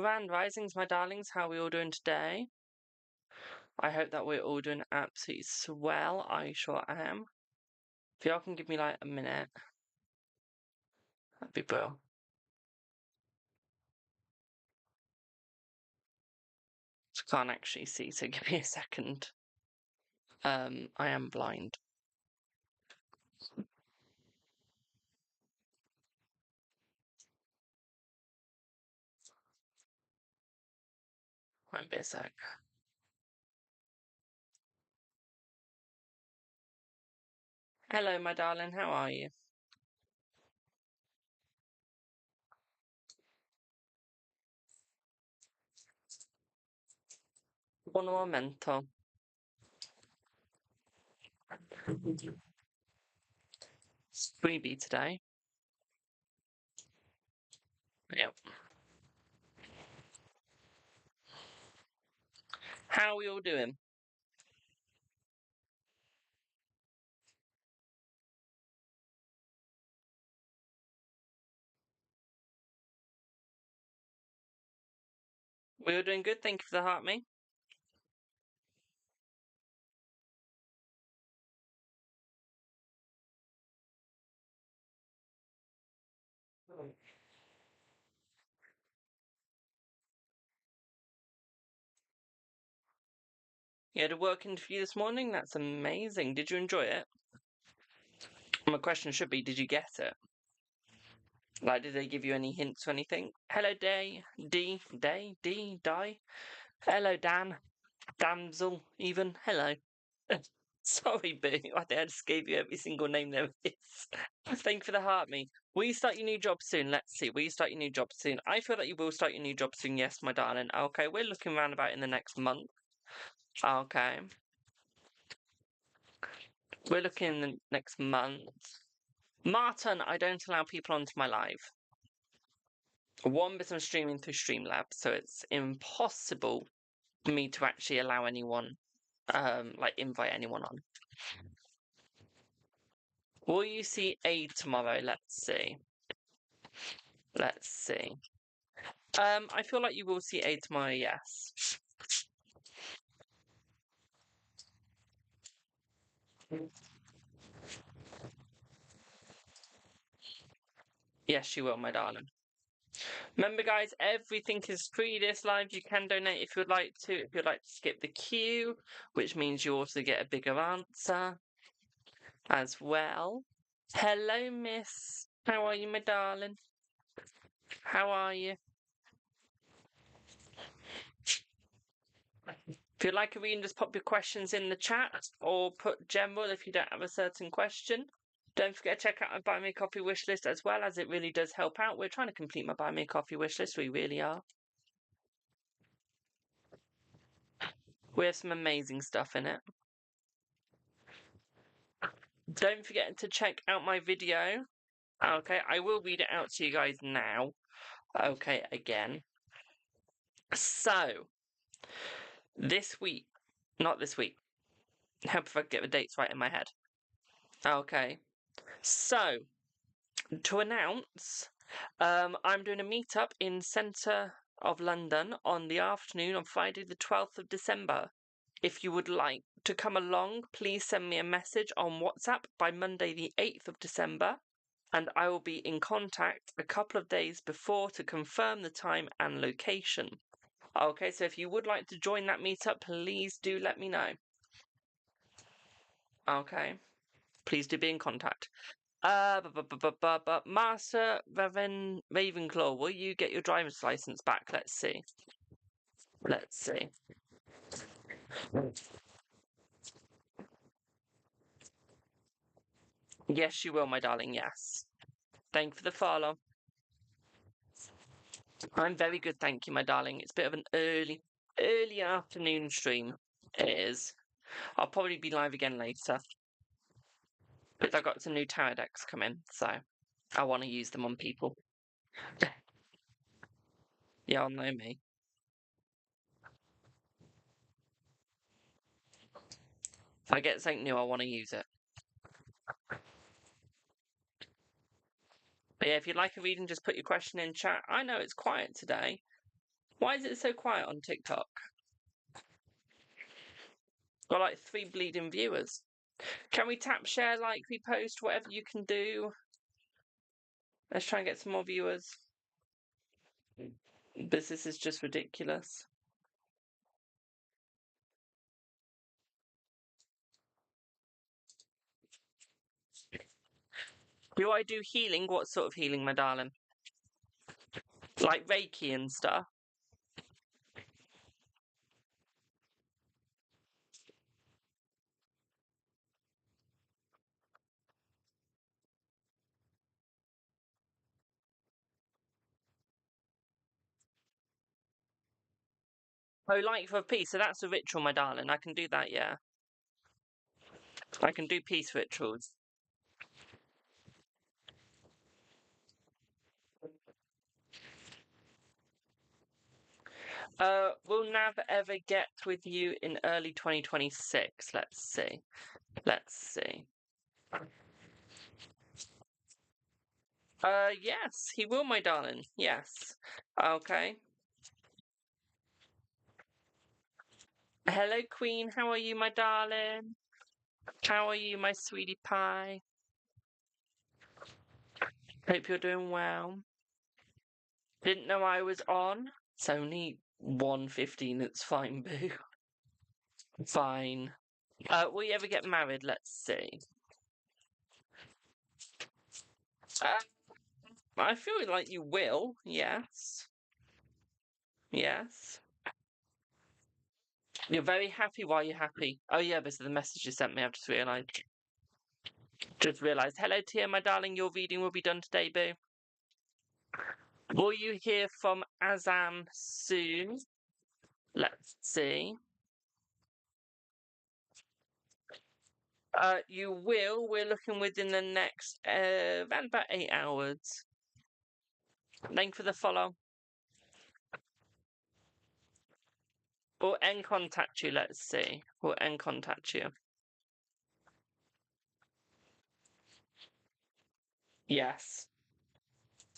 Grand Risings, my darlings. How are we all doing today? I hope that we're all doing absolutely swell. I sure am. If y'all can give me like a minute, that'd be brilliant. I can't actually see, so give me a second. I am blind. Won't be a sec. Hello, my darling. How are you? Buon momento. Freebie today. Yep. How are we all doing? We all doing good. Thank you for the heart, me. You had a work interview this morning? That's amazing. Did you enjoy it? My question should be, did you get it? Like, did they give you any hints or anything? Hello, D. Hello, Dan. Damsel, even. Hello. Sorry, Boo. I think I just gave you every single name there is. Thank you for the heart, me. Will you start your new job soon? Let's see. Will you start your new job soon? I feel that you will start your new job soon. Yes, my darling. Okay, we're looking around about in the next month. Okay. We're looking in the next month. Martin, I don't allow people onto my live. One, because I'm streaming through Streamlabs, so it's impossible for me to actually allow anyone, like invite anyone on. Will you see A tomorrow? Let's see. Let's see. I feel like you will see A tomorrow, yes. Yes, you will, my darling. Remember, guys, everything is free this live. You can donate if you'd like to. If you'd like to skip the queue, which means you also get a bigger answer as well. Hello, miss. How are you, my darling? How are you? If you'd like a reading, just pop your questions in the chat or put general if you don't have a certain question. Don't forget to check out my Buy Me a Coffee wish list as well, as it really does help out. We're trying to complete my Buy Me a Coffee wish list. We really are. We have some amazing stuff in it. Don't forget to check out my video. Okay, I will read it out to you guys now. Okay, again. So, this week, not this week. Help if I get the dates right in my head. Okay. So, to announce, I'm doing a meetup in centre of London on the afternoon on Friday the 12th of December. If you would like to come along, please send me a message on WhatsApp by Monday the 8th of December, and I will be in contact a couple of days before to confirm the time and location. Okay, so if you would like to join that meetup, please do let me know. Okay, please do be in contact. Master Ravenclaw, will you get your driver's license back? Let's see. Let's see. Yes, you will, my darling, yes. Thank you for the follow. I'm very good, thank you, my darling. It's a bit of an early afternoon stream. It is. I'll probably be live again later. But I've got some new tarot decks come in, so I want to use them on people. Y'all know me. If I get something new, I want to use it. But yeah, if you'd like a reading, just put your question in chat. I know it's quiet today. Why is it so quiet on TikTok? Got like 3 bleeding viewers. Can we tap, share, like, repost, whatever you can do? Let's try and get some more viewers. This is just ridiculous. Do I do healing? What sort of healing, my darling? Like Reiki and stuff? Oh, like for peace. So that's a ritual, my darling. I can do that, yeah. I can do peace rituals. Will Nav ever get with you in early 2026? Let's see. Let's see. Yes, he will, my darling. Yes. Okay. Hello, Queen. How are you, my darling? How are you, my sweetie pie? Hope you're doing well. Didn't know I was on. It's only 1:15. It's fine, boo. Fine. Will you ever get married? Let's see. I feel like you will. Yes. Yes. You're very happy. Why are you happy? Oh yeah, this is the message you sent me. I've just realised. Hello, Tia, my darling. Your reading will be done today, boo. Will you hear from Azam soon? Let's see. You will. We're looking within the next around about 8 hours. Thank you for the follow. Will N contact you? Let's see. Will N contact you? Yes.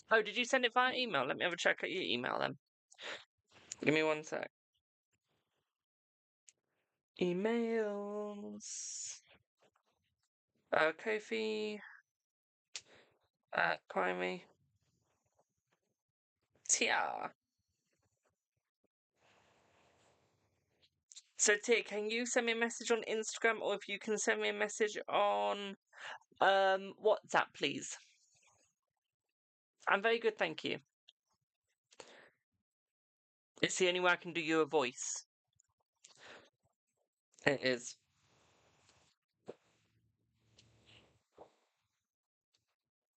Oh, did you send it via email? Let me have a check at your email then. Give me 1 sec. Emails. Kofi. Kwame. Tia. So Tia, can you send me a message on Instagram, or if you can send me a message on WhatsApp, please? I'm very good, thank you. It's the only way I can do you a voice. It is.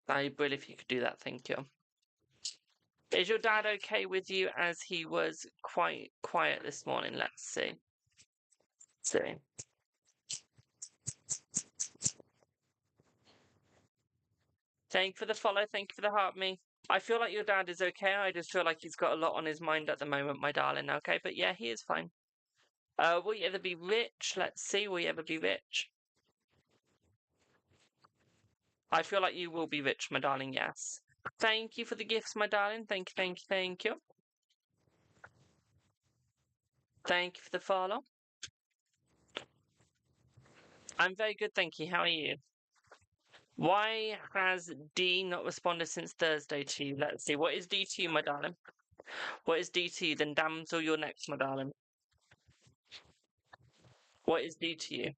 I'd be if you could do that, thank you. Is your dad okay with you, as he was quite quiet this morning? Let's see. Thank you for the follow, thank you for the heart me. I feel like your dad is okay. I just feel like he's got a lot on his mind at the moment, my darling, okay? But yeah, he is fine. Will you ever be rich? Let's see, will you ever be rich? I feel like you will be rich, my darling, yes. Thank you for the gifts, my darling. Thank you, thank you, thank you. Thank you for the follow. I'm very good, thank you. How are you? Why has D not responded since Thursday to you? Let's see. What is D to you, my darling? What is D to you? Then damsel, you're next, my darling. What is D to you?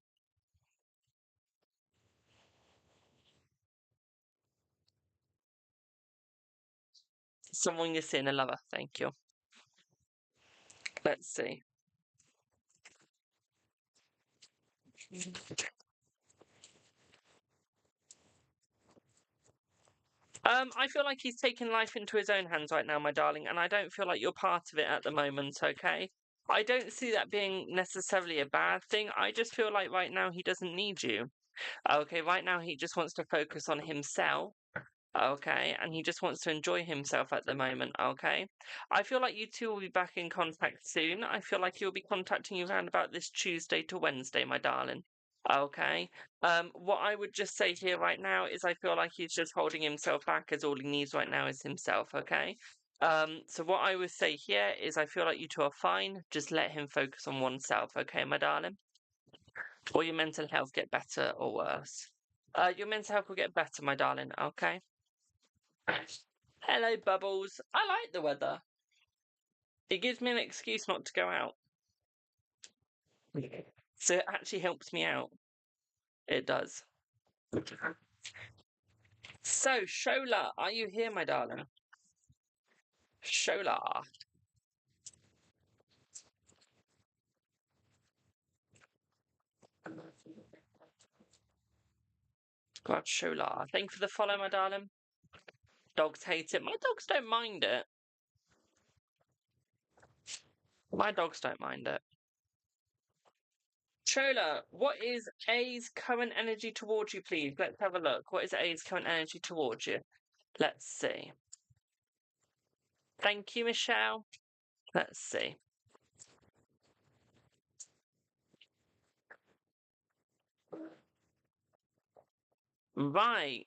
Someone you're seeing, a lover. Thank you. Let's see. I feel like he's taking life into his own hands right now, my darling, and I don't feel like you're part of it at the moment, okay? I don't see that being necessarily a bad thing. I just feel like right now he doesn't need you. Okay, right now he just wants to focus on himself. Okay, and he just wants to enjoy himself at the moment. Okay, I feel like you two will be back in contact soon. I feel like he'll be contacting you around about this Tuesday to Wednesday, my darling. Okay. What I would just say here right now is I feel like he's just holding himself back, as all he needs right now is himself, okay? So what I would say here is I feel like you two are fine. Just let him focus on oneself, okay, my darling? Or your mental health get better or worse? Your mental health will get better, my darling, okay? Hello, Bubbles. I like the weather. It gives me an excuse not to go out. So it actually helps me out. It does. So, Shola, are you here, my darling? Shola. God, Shola. Thank you for the follow, my darling. Dogs hate it. My dogs don't mind it. My dogs don't mind it. Shola, what is A's current energy towards you, please? Let's have a look. What is A's current energy towards you? Let's see. Thank you, Michelle. Let's see. Right.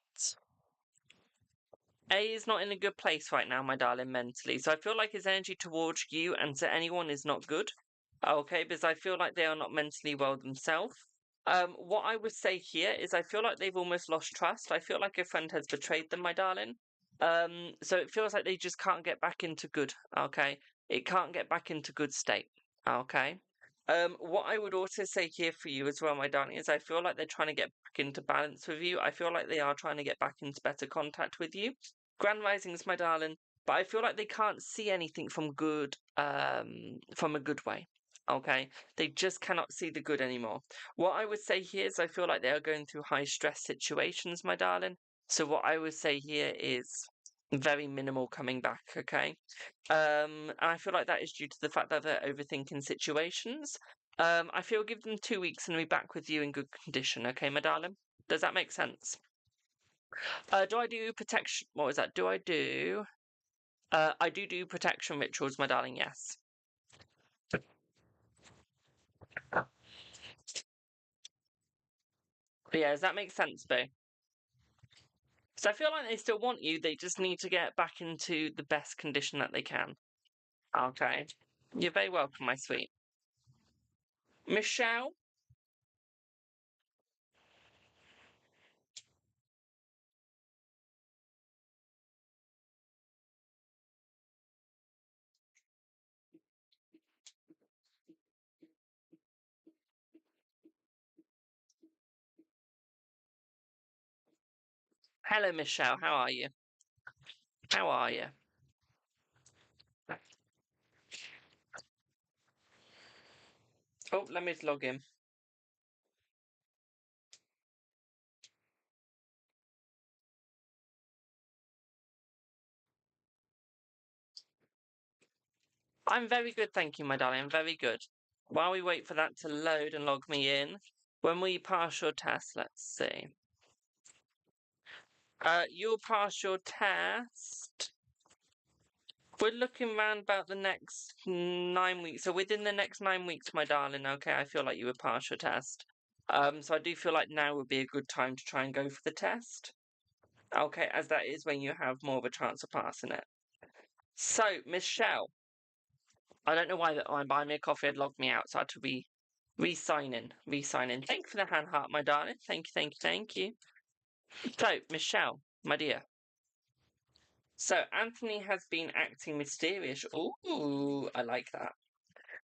A is not in a good place right now, my darling, mentally. So I feel like his energy towards you and to anyone is not good. Okay, because I feel like they are not mentally well themselves. What I would say here is I feel like they've almost lost trust. I feel like a friend has betrayed them, my darling. So it feels like they just can't get back into good. Okay, it can't get back into good state. Okay. What I would also say here for you as well, my darling, is I feel like they're trying to get back into balance with you. I feel like they are trying to get back into better contact with you. Grand Risings, my darling, but I feel like they can't see anything from good, from a good way. Okay, they just cannot see the good anymore. What I would say here is I feel like they are going through high stress situations, my darling. So what I would say here is very minimal coming back. Okay, and I feel like that is due to the fact that they're overthinking situations. I feel give them 2 weeks and I'll be back with you in good condition. Okay, my darling. Does that make sense? Do I do protection? What was that? Do I do? I do protection rituals, my darling. Yes. But yeah, does that make sense, Boo? So I feel like they still want you. They just need to get back into the best condition that they can. Okay. You're very welcome, my sweet. Michelle. Hello, Michelle. How are you? How are you? Oh, let me just log in. I'm very good, thank you, my darling. I'm very good. While we wait for that to load and log me in, when will you pass your test? Let's see. You'll pass your test. We're looking around about the next 9 weeks. So within the next 9 weeks, my darling, okay, I feel like you would pass your test. So I do feel like now would be a good time to try and go for the test. Okay, as that is when you have more of a chance of passing it. So, Michelle, I don't know why that I'm buying me a coffee had logged me out, so I had to re-sign in. Thank you for the hand heart, my darling. Thank you, thank you, thank you. So, Michelle, my dear. So, Anthony has been acting mysterious. Ooh, I like that.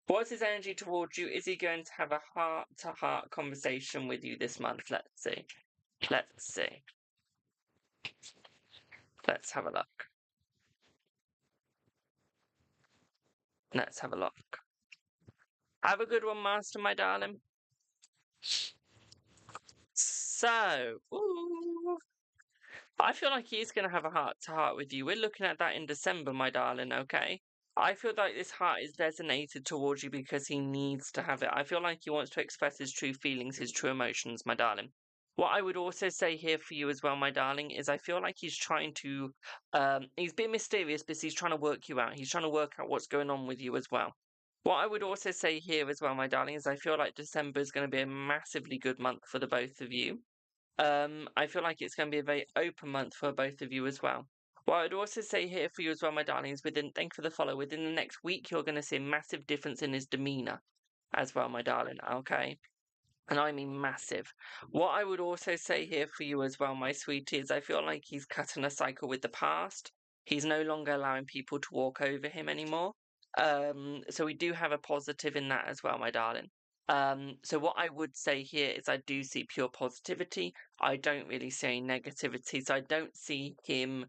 What's his energy towards you? Is he going to have a heart-to-heart conversation with you this month? Let's see. Let's see. Let's have a look. Let's have a look. Have a good one, Master, my darling. So, ooh, I feel like he's going to have a heart-to-heart with you. We're looking at that in December, my darling, okay? I feel like this heart is designated towards you because he needs to have it. I feel like he wants to express his true feelings, his true emotions, my darling. What I would also say here for you as well, my darling, is I feel like he's trying to, he's being mysterious because he's trying to work you out. He's trying to work out what's going on with you as well. What I would also say here as well, my darling, is I feel like December is going to be a massively good month for the both of you. I feel like it's going to be a very open month for both of you as well. What I'd also say here for you as well, my darlings, thank you for the follow, within the next week, you're going to see a massive difference in his demeanour as well, my darling, okay? And I mean massive. What I would also say here for you as well, my sweetie, is I feel like he's cutting a cycle with the past. He's no longer allowing people to walk over him anymore. So we do have a positive in that as well, my darling. So what I would say here is I do see pure positivity. I don't really see any negativity. So I don't see him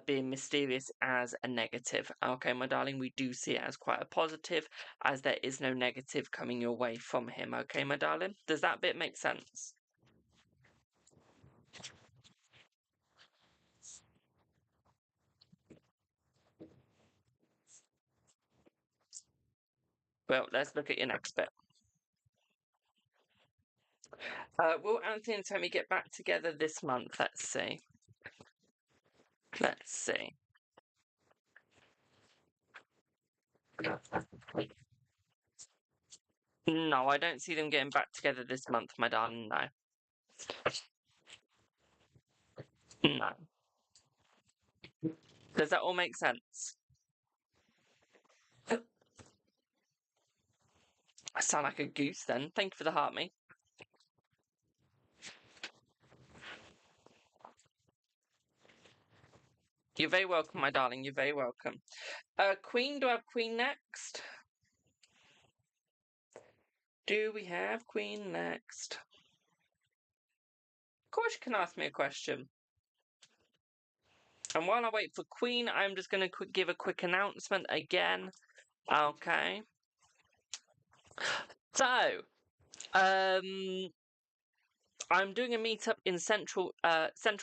being mysterious as a negative. Okay, my darling, we do see it as quite a positive, as there is no negative coming your way from him. Okay, my darling? Does that bit make sense? Well, let's look at your next bit. Will Anthony and Tommy get back together this month? Let's see. Let's see. No, I don't see them getting back together this month, my darling. No. No. Does that all make sense? I sound like a goose then. Thank you for the heart, me. You're very welcome, my darling. You're very welcome. Queen, do I have Queen next? Do we have Queen next? Of course you can ask me a question. And while I wait for Queen, I'm just going to give a quick announcement again. Okay. So, I'm doing a meetup in central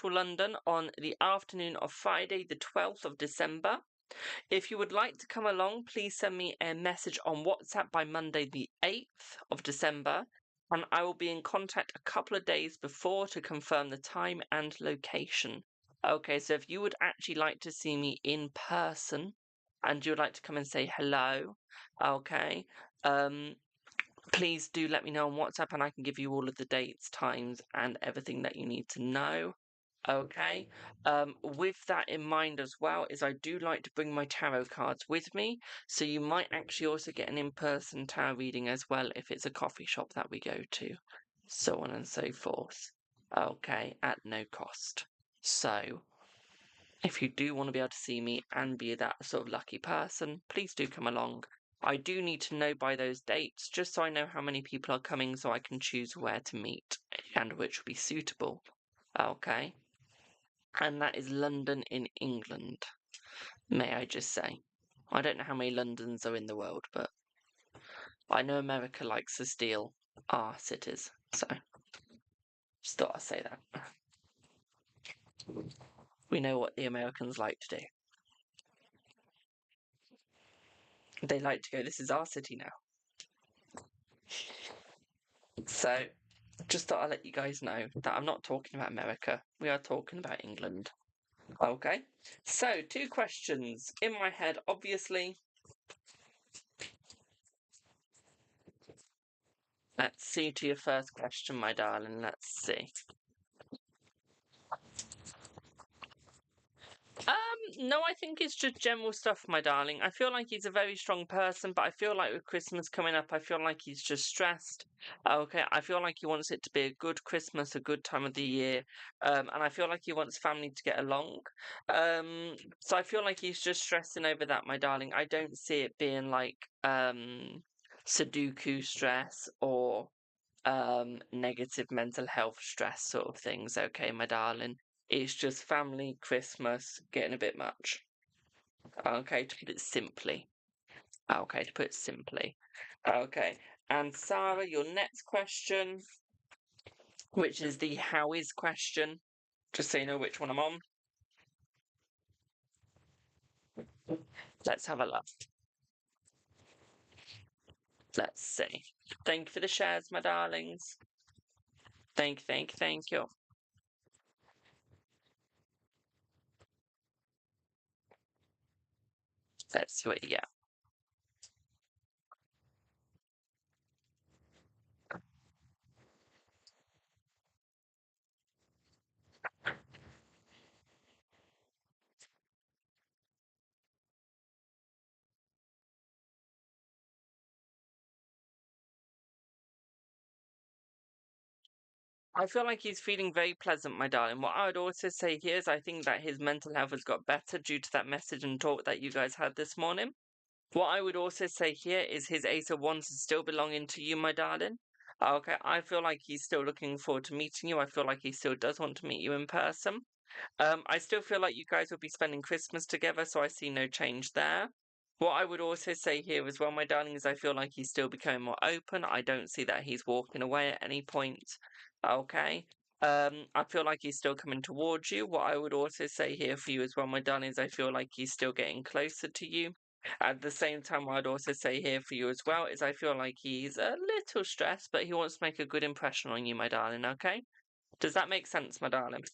London on the afternoon of Friday, the 12th of December. If you would like to come along, please send me a message on WhatsApp by Monday, the 8th of December, and I will be in contact a couple of days before to confirm the time and location. Okay, so if you would actually like to see me in person and you would like to come and say hello, okay, please do let me know on WhatsApp and I can give you all of the dates, times, and everything that you need to know. Okay. With that in mind as well, is I do like to bring my tarot cards with me, so you might actually also get an in-person tarot reading as well if it's a coffee shop that we go to, so on and so forth. Okay, at no cost. So, if you do want to be able to see me and be that sort of lucky person, please do come along. I do need to know by those dates, just so I know how many people are coming so I can choose where to meet and which will be suitable. Okay. And that is London in England, may I just say. I don't know how many Londons are in the world, but I know America likes to steal our cities, so just thought I'd say that. We know what the Americans like to do. They like to go, this is our city now. So, just thought I'd let you guys know that I'm not talking about America. We are talking about England. Okay, so 2 questions in my head, obviously. Let's see to your first question, my darling. Let's see. No, I think it's just general stuff, my darling. I feel like he's a very strong person, but I feel like with Christmas coming up, I feel like he's just stressed. Okay, I feel like he wants it to be a good Christmas, a good time of the year, and I feel like he wants family to get along. So I feel like he's just stressing over that, my darling. I don't see it being like Sudoku stress or negative mental health stress sort of things. Okay, my darling. It's just family, Christmas, getting a bit much. Okay, to put it simply. Okay, to put it simply. Okay, and Sarah, your next question, which is the how is question, just so you know which one I'm on. Let's have a look. Let's see. Thank you for the shares, my darlings. Thank you. Let's see what you get. I feel like he's feeling very pleasant, my darling. What I would also say here is I think that his mental health has got better due to that message and talk that you guys had this morning. What I would also say here is his Ace of Wands is still belonging to you, my darling. Okay, I feel like he's still looking forward to meeting you. I feel like he still does want to meet you in person. I still feel like you guys will be spending Christmas together, so I see no change there. What I would also say here as well, my darling, is I feel like he's still becoming more open. I don't see that he's walking away at any point. Okay. I feel like he's still coming towards you. What I would also say here for you as well, my darling, is I feel like he's still getting closer to you. At the same time, what I'd also say here for you as well is I feel like he's a little stressed, but he wants to make a good impression on you, my darling, okay? Does that make sense, my darling?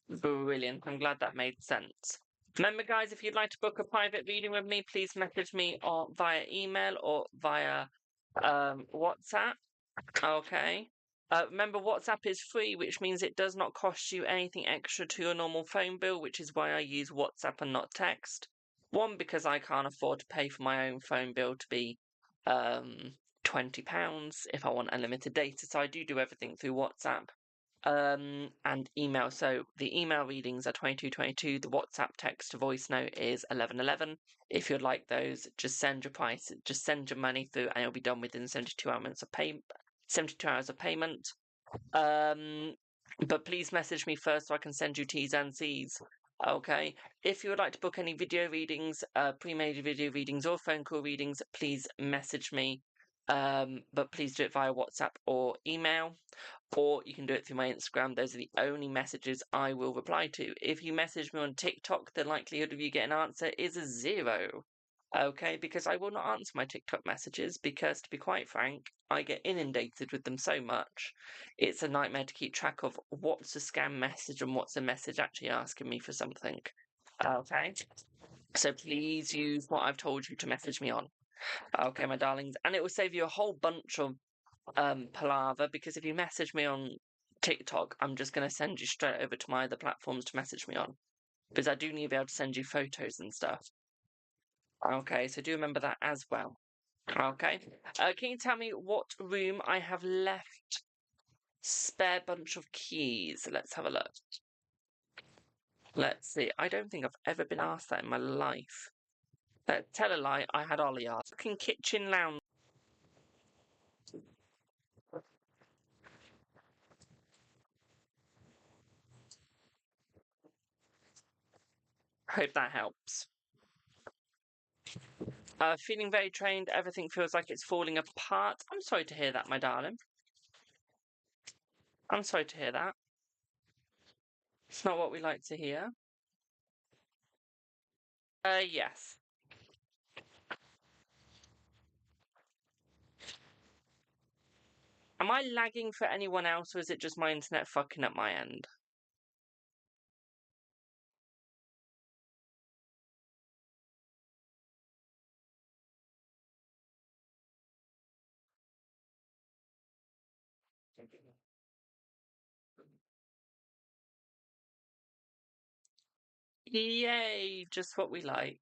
Brilliant. I'm glad that made sense. Remember, guys, if you'd like to book a private reading with me, please message me or via email or via WhatsApp. Okay. Remember, WhatsApp is free, which means it does not cost you anything extra to your normal phone bill, which is why I use WhatsApp and not text. One, because I can't afford to pay for my own phone bill to be £20 if I want unlimited data, so I do everything through WhatsApp and email. So the email readings are 2222. The WhatsApp text to voice note is 1111. If you'd like those, just send your price, just send your money through, and it'll be done within 72 hours of pay. 72 hours of payment. But please message me first so I can send you T's and C's. Okay. If you would like to book any video readings, pre-made video readings, or phone call readings, please message me. But please do it via WhatsApp or email, or you can do it through my Instagram. Those are the only messages I will reply to. If you message me on TikTok, the likelihood of you getting an answer is a 0. Okay, because I will not answer my TikTok messages because, to be quite frank, I get inundated with them so much. It's a nightmare to keep track of what's a scam message and what's a message actually asking me for something. Okay, so please use what I've told you to message me on. Okay, my darlings, and it will save you a whole bunch of palaver, because if you message me on TikTok, I'm just going to send you straight over to my other platforms to message me on, because I do need to be able to send you photos and stuff. Okay, so do remember that as well. Okay. Can you tell me what room I have left? Spare bunch of keys. Let's have a look. Let's see. I don't think I've ever been asked that in my life. Tell a lie. I had Ollie ask. Fucking kitchen lounge. Hope that helps. Feeling very trained. Everything feels like it's falling apart. I'm sorry to hear that, my darling. I'm sorry to hear that. It's not what we like to hear. Yes. Am I lagging for anyone else, or is it just my internet fucking up my end? Yay, just what we like.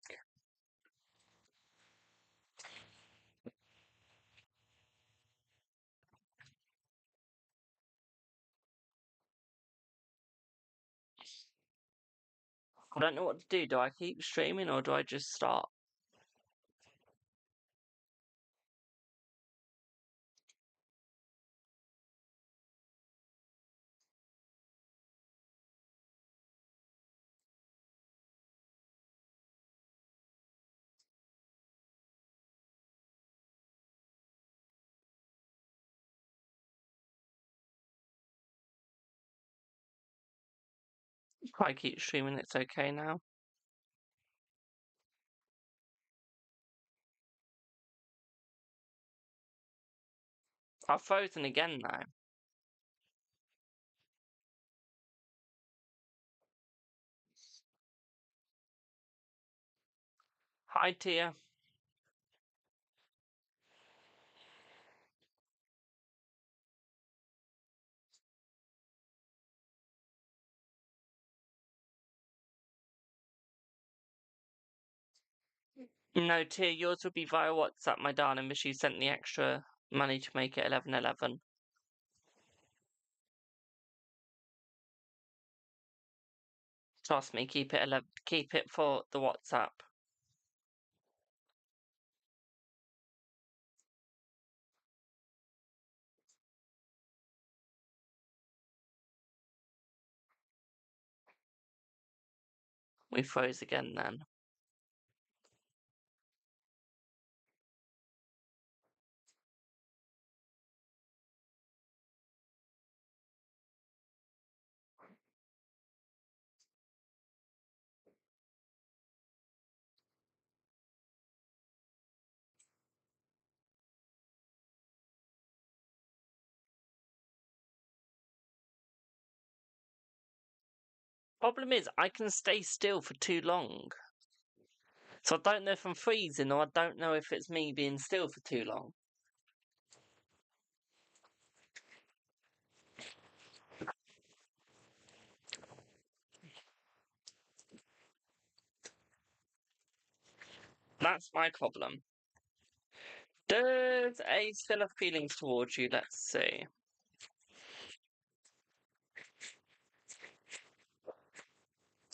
I don't know what to do. Do I keep streaming or do I just stop? If I keep streaming, it's okay now. I've frozen again now. Hi, Tia. No, Tia, yours will be via WhatsApp, my darling, but she sent the extra money to make it 11:11. Trust me, keep it for the WhatsApp. We froze again then. Problem is, I can stay still for too long. So I don't know if I'm freezing or I don't know if it's me being still for too long. That's my problem. Does A still have feelings towards you? Let's see.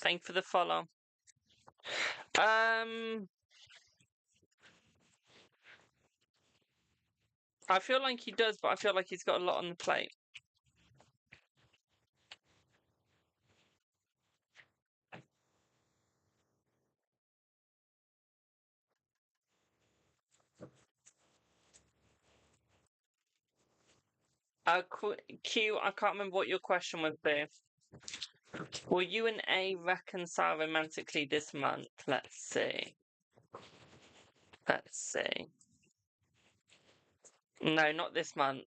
Thank you for the follow. I feel like he does, but I feel like he's got a lot on the plate. Q, I can't remember what your question would be. Will you and A reconcile romantically this month? Let's see. Let's see. No, not this month.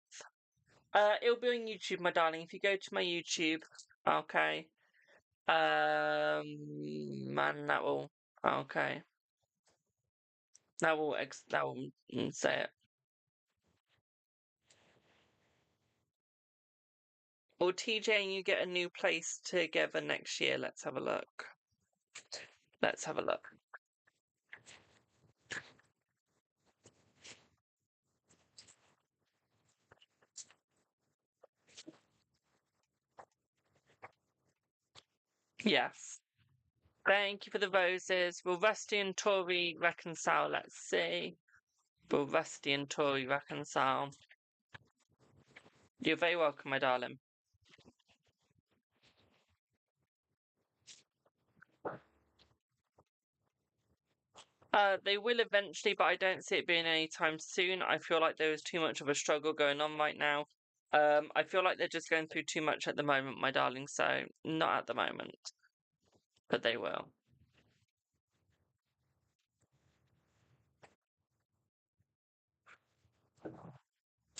It'll be on YouTube, my darling. If you go to my YouTube, okay. Man, that will. Okay. That will say it. Will TJ and you get a new place together next year? Let's have a look. Let's have a look. Yes. Thank you for the roses. Will Rusty and Tori reconcile? Let's see. Will Rusty and Tori reconcile? You're very welcome, my darling. They will eventually, but I don't see it being anytime soon. I feel like there is too much of a struggle going on right now. I feel like they're just going through too much at the moment, my darling, so not at the moment. But they will.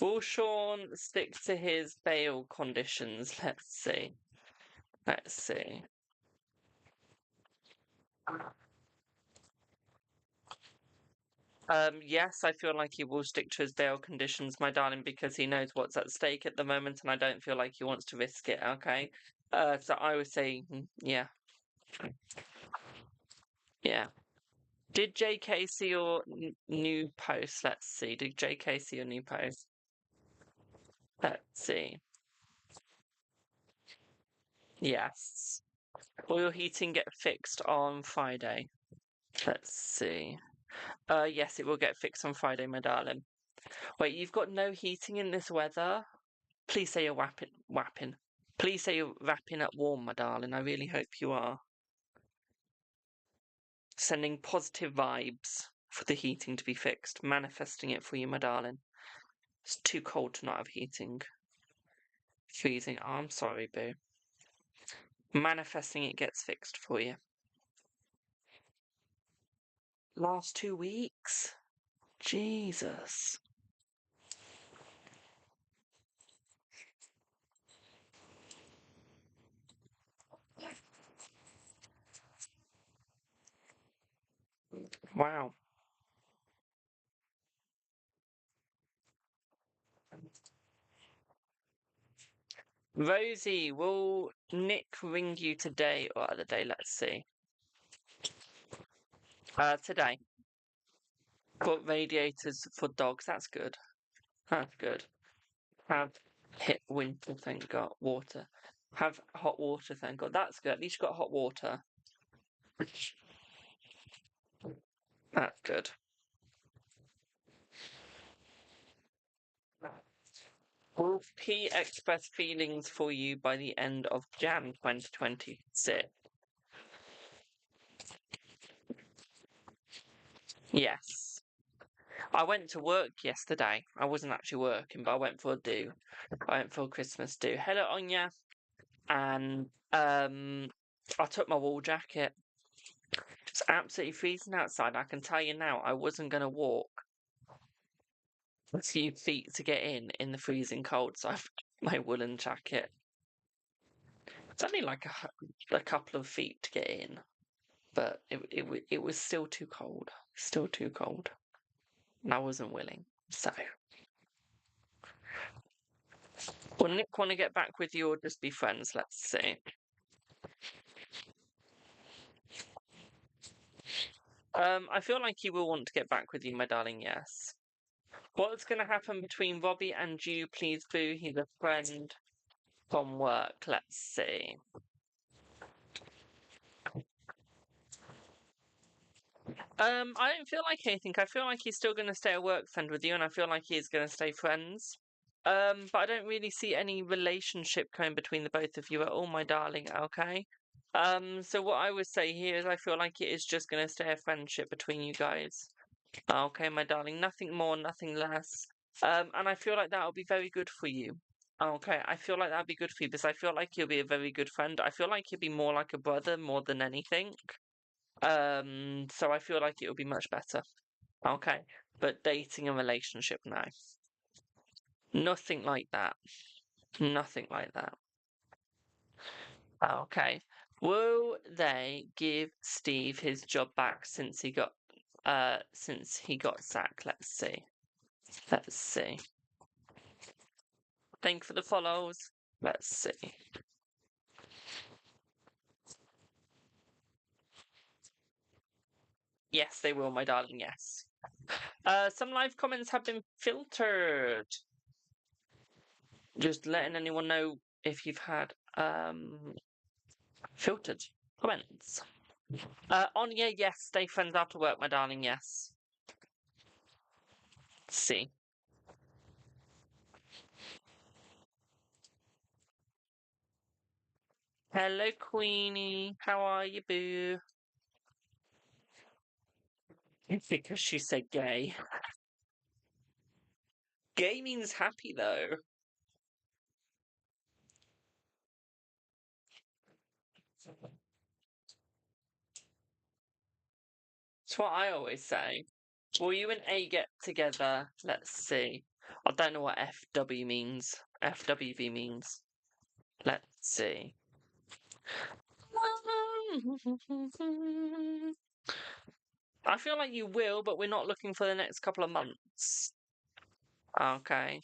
Will Sean stick to his bail conditions? Let's see. Let's see. Yes, I feel like he will stick to his bail conditions, my darling, because he knows what's at stake at the moment, and I don't feel like he wants to risk it, okay? So I would say, yeah. Yeah. Did JK see your new post? Let's see. Did JK see your new post? Let's see. Yes. Will your heating get fixed on Friday? Let's see. Yes, it will get fixed on Friday, my darling. Wait, you've got no heating in this weather? Please say you're whapping. Please say you're wrapping up warm, my darling. I really hope you are. Sending positive vibes for the heating to be fixed. Manifesting it for you, my darling. It's too cold to not have heating. Freezing. Oh, I'm sorry, boo. Manifesting it gets fixed for you. Last 2 weeks? Jesus. Wow. Rosie, will Nick ring you today or other day? Let's see. Today. Got radiators for dogs. That's good. That's good. Have hit winter, thank God. Water. Have hot water, thank God. That's good. At least you got hot water. That's good. Will P express feelings for you by the end of Jan 2026? Yes. I went to work yesterday. I wasn't actually working, but I went for a do. I went for a Christmas do. Hello, Anya. And I took my wool jacket. It's absolutely freezing outside. I can tell you now, I wasn't going to walk a few feet to get in the freezing cold, so I've my woolen jacket. It's only like a couple of feet to get in, but it was still too cold. Still too cold. And I wasn't willing. So, will Nick want to get back with you or just be friends? Let's see. I feel like he will want to get back with you, my darling, yes. What's going to happen between Robbie and you, please, Boo? He's a friend from work. Let's see. I don't feel like anything. I feel like he's still going to stay a work friend with you, and I feel like he's going to stay friends. But I don't really see any relationship going between the both of you at all, my darling, okay? So what I would say here is I feel like it is just going to stay a friendship between you guys. Okay, my darling, nothing more, nothing less. And I feel like that will be very good for you. Okay, I feel like that'd be good for you because I feel like you'll be a very good friend. I feel like you'll be more like a brother more than anything. So I feel like it will be much better. Okay, but dating a relationship, no. Nothing like that. Nothing like that. Okay. Will they give Steve his job back since he got sacked? Let's see. Let's see. Thank you for the follows. Let's see. Yes, they will, my darling, yes. Some live comments have been filtered. Just letting anyone know if you've had filtered comments. Anya, yes, stay friends after work, my darling, yes. Let's see. Hello, Queenie. How are you, boo? Because she said gay. Gay means happy, though. That's what I always say. Will you and A get together? Let's see. I don't know what FW means. FWV means. Let's see. I feel like you will, but we're not looking for the next couple of months. Okay.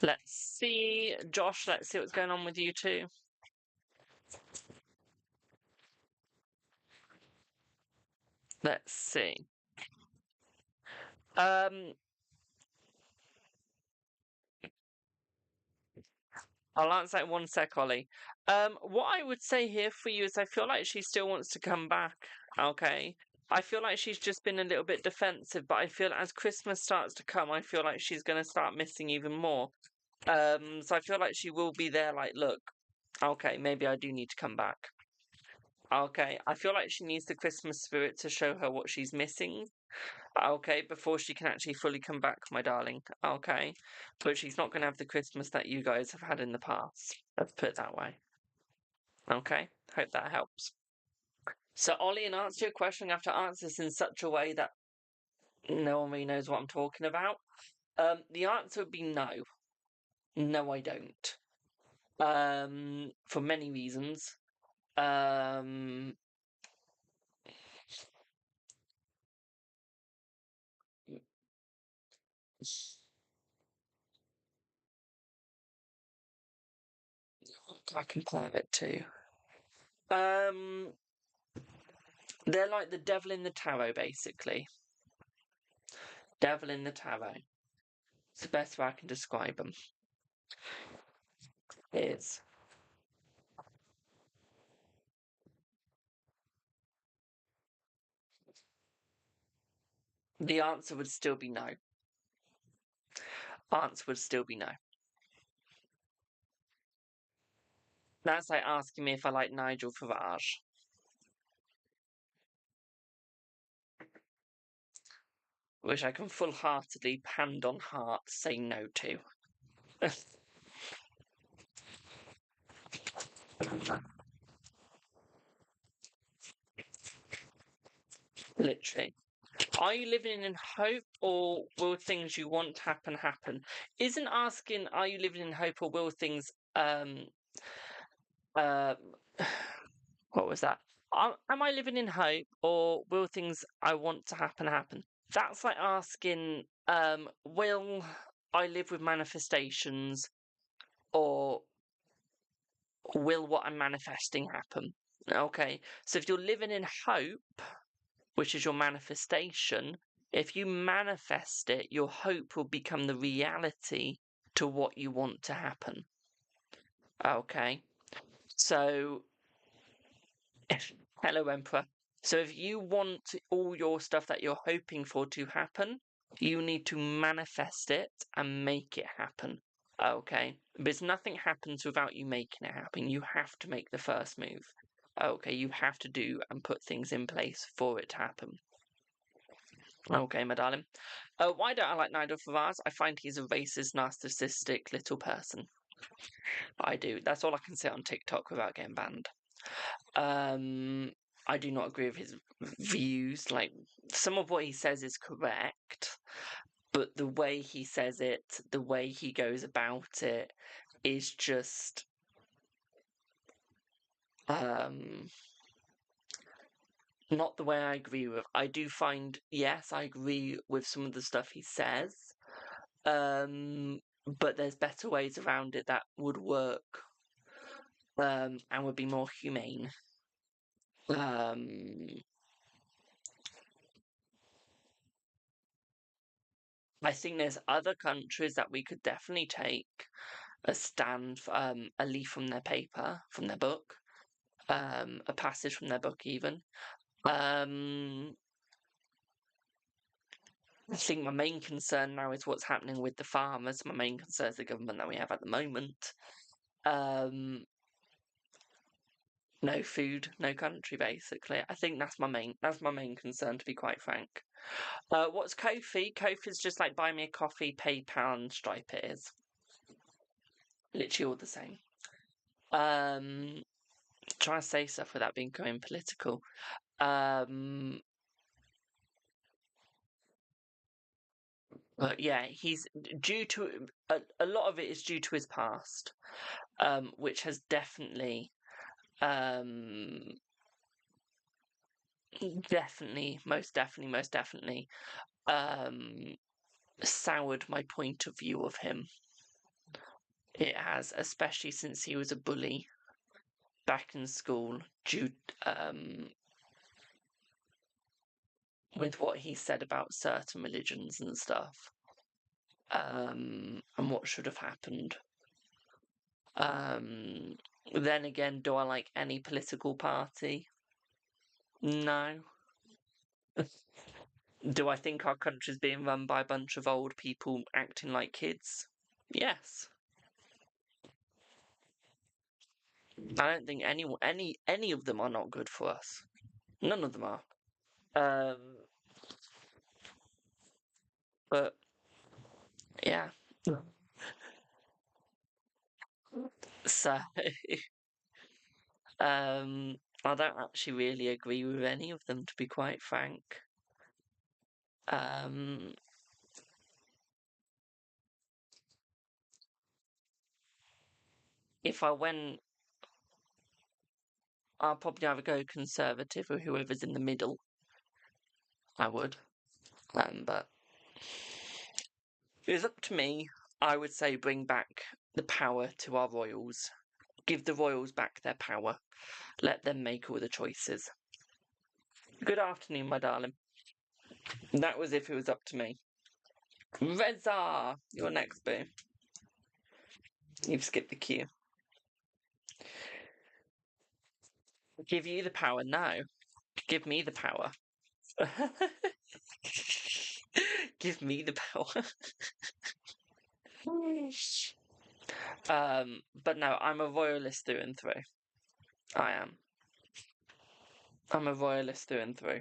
Let's see. Josh, let's see what's going on with you too. Let's see. I'll answer that in one sec, Ollie. What I would say here for you is I feel like she still wants to come back. Okay. I feel like she's just been a little bit defensive, but I feel as Christmas starts to come, I feel like she's going to start missing even more. So I feel like she will be there, like, look, okay, maybe I do need to come back. Okay, I feel like she needs the Christmas spirit to show her what she's missing. Okay, before she can actually fully come back, my darling. Okay, but she's not going to have the Christmas that you guys have had in the past. Let's put it that way. Okay, hope that helps. So, Ollie, in answer to your question, I have to answer this in such a way that no one really knows what I'm talking about. The answer would be no. No, I don't. For many reasons. Um, I compare it to? They're like the devil in the tarot, basically. Devil in the tarot. It's the best way I can describe them. Is the answer would still be no. Answer would still be no. That's like asking me if I like Nigel Farage. Which I can full-heartedly, hand on heart, say no to. Literally. Are you living in hope, or will things you want to happen happen? Isn't asking, are you living in hope, or will things what was that? Am I living in hope, or will things I want to happen happen? That's like asking, will I live with manifestations, or will what I'm manifesting happen? Okay, so if you're living in hope, which is your manifestation, if you manifest it, your hope will become the reality to what you want to happen. Okay, so hello, Emperor. So if you want all your stuff that you're hoping for to happen, you need to manifest it and make it happen. Okay, because nothing happens without you making it happen. You have to make the first move. Okay, you have to do and put things in place for it to happen. Okay, my darling. Why don't I like Nigel Farage? I find he's a racist, narcissistic little person. I do. That's all I can say on TikTok without getting banned. I do not agree with his views. Like, some of what he says is correct, but the way he says it, the way he goes about it, is just not the way I agree with. I do find, yes, I agree with some of the stuff he says, but there's better ways around it that would work, and would be more humane. I think there's other countries that we could definitely take a stand, a leaf from their paper, from their book, a passage from their book even. I think my main concern now is what's happening with the farmers. My main concern is the government that we have at the moment. No food, no country, basically. I think that's my main concern, to be quite frank. What's Ko-fi? Ko-fi's just like buy me a coffee, PayPal, and Stripe it is. Literally all the same. Trying to say stuff without being going political. But yeah, he's due to a lot of it is due to his past, which has definitely, most definitely, soured my point of view of him. It has, especially since he was a bully back in school, due with what he said about certain religions and stuff, and what should have happened. Then again, do I like any political party? No. Do I think our country's being run by a bunch of old people acting like kids? Yes. I don't think any of them are not good for us. None of them are. But yeah. So I don't actually really agree with any of them, to be quite frank. If I went, I'll probably either go Conservative or whoever's in the middle. I would. But if it's up to me, I would say bring back the power to our royals. Give the royals back their power. Let them make all the choices. Good afternoon, my darling. That was if it was up to me. Reza, you're next, boo. You've skipped the queue. Give you the power? No. Give me the power. Give me the power. But no, I'm a royalist through and through. I am. I'm a royalist through and through.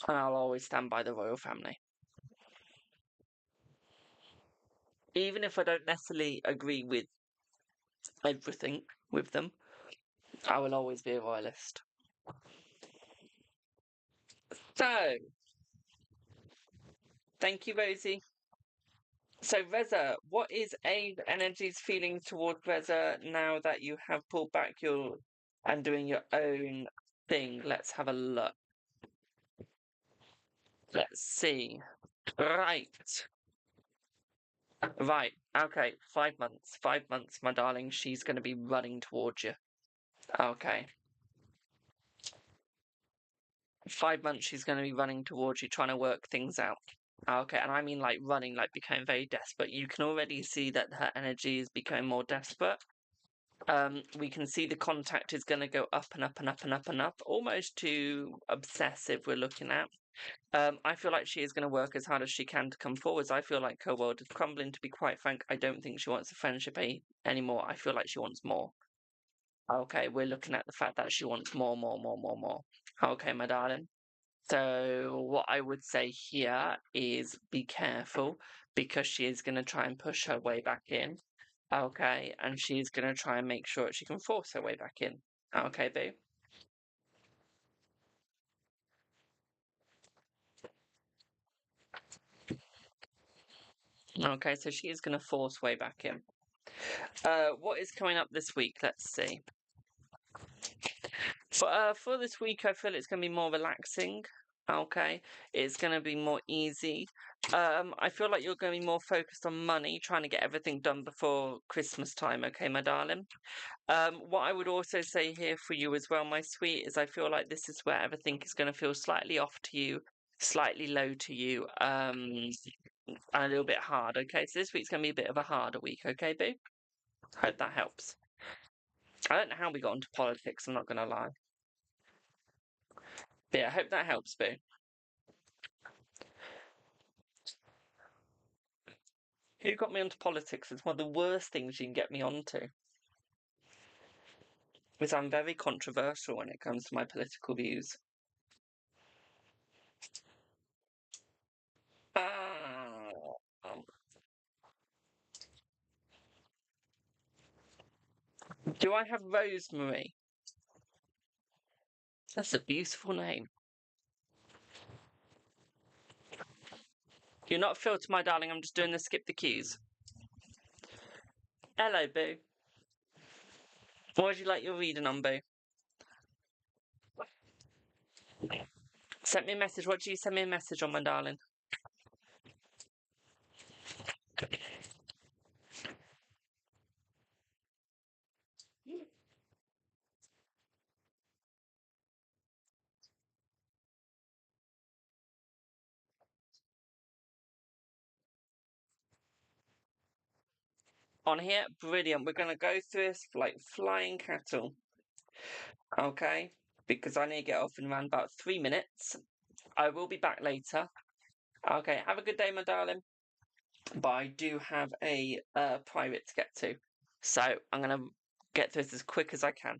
And I'll always stand by the royal family. Even if I don't necessarily agree with everything with them, I will always be a royalist. So, thank you, Rosie. So, Reza, what is Abe Energy's feeling towards Reza now that you have pulled back and doing your own thing? Let's have a look. Let's see. Right. Right. Okay. 5 months. 5 months, my darling. She's going to be running towards you. Okay. 5 months, she's going to be running towards you, trying to work things out. Okay. And I mean like running, like becoming very desperate. You can already see that her energy is becoming more desperate. We can see the contact is going to go up and up and up and up and up, almost to obsessive we're looking at. I feel like she is going to work as hard as she can to come forwards. I feel like her world is crumbling, to be quite frank. I don't think she wants a friendship anymore. I feel like she wants more. Okay, we're looking at the fact that she wants more. Okay, my darling. So what I would say here is be careful, because she is going to try and push her way back in. Okay, and she's going to try and make sure that she can force her way back in. Okay, boo? Okay, so she is going to force way back in. What is coming up this week? Let's see. For this week, I feel it's going to be more relaxing. Okay, it's going to be more easy. I feel like you're going to be more focused on money, trying to get everything done before Christmas time. Okay, my darling. What I would also say here for you as well, my sweet, is I feel like this is where everything is going to feel slightly off to you, slightly low to you, and a little bit hard. Okay, so this week's going to be a bit of a harder week. Okay, boo? Hope that helps. I don't know how we got into politics, I'm not going to lie. But yeah, I hope that helps, boo. Who got me onto politics? It's one of the worst things you can get me onto. Because I'm very controversial when it comes to my political views. Do I have Rosemary? That's a beautiful name. You're not filtered, my darling. I'm just doing the skip the cues. Hello, boo. What would you like your reading on, boo? Send me a message. What do you send me a message on, my darling? On here, brilliant. We're going to go through this like flying cattle. Okay? Because I need to get off in around about 3 minutes. I will be back later. Okay, have a good day, my darling. But I do have a private to get to. So I'm going to get through this as quick as I can.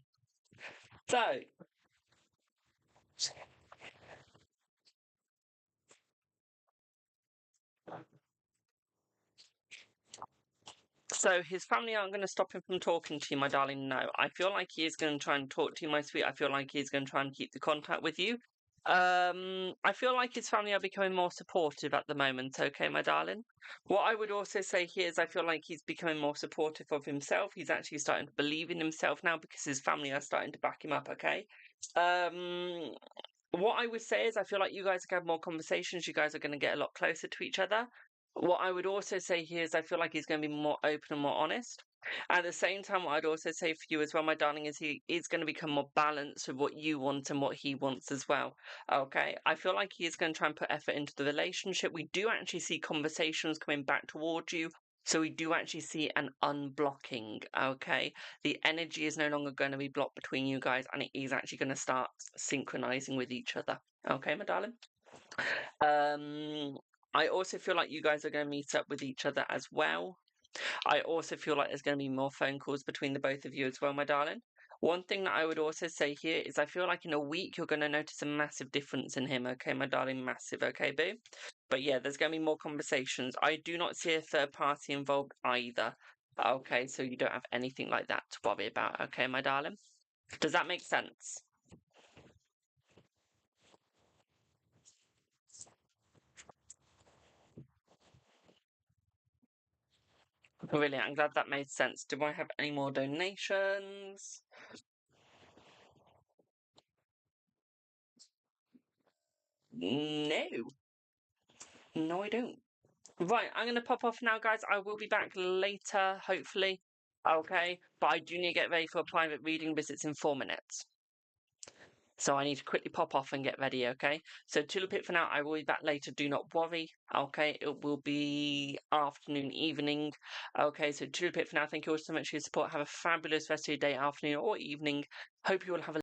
So his family aren't going to stop him from talking to you, my darling. No, I feel like he is going to try and talk to you, my sweet. I feel like he's going to try and keep the contact with you. I feel like his family are becoming more supportive at the moment. Okay, my darling. What I would also say here is I feel like he's becoming more supportive of himself. He's actually starting to believe in himself now because his family are starting to back him up. Okay. What I would say is, I feel like you guys can have more conversations. You guys are going to get a lot closer to each other. What I would also say here is, I feel like he's going to be more open and more honest. At the same time, what I'd also say for you as well, my darling, is he is going to become more balanced with what you want and what he wants as well. Okay, I feel like he is going to try and put effort into the relationship. We do actually see conversations coming back towards you. So we do actually see an unblocking, okay? The energy is no longer going to be blocked between you guys, and it is actually going to start synchronizing with each other. Okay, my darling? I also feel like you guys are going to meet up with each other as well. I also feel like there's going to be more phone calls between the both of you as well, my darling. One thing that I would also say here is, I feel like in a week you're going to notice a massive difference in him, okay, my darling? Massive, okay, boo? But yeah, there's going to be more conversations. I do not see a third party involved either. Okay, so you don't have anything like that to worry about, okay, my darling? Does that make sense? Brilliant. I'm glad that made sense. Do I have any more donations? No. No, I don't. Right, I'm going to pop off now, guys. I will be back later, hopefully. Okay, but I do need to get ready for a private reading because it's in 4 minutes. So I need to quickly pop off and get ready, okay? So Tulipit for now, I will be back later, do not worry, okay? It will be afternoon, evening, okay? So Tulipit for now, thank you all so much for your support. Have a fabulous rest of your day, afternoon or evening. Hope you all have a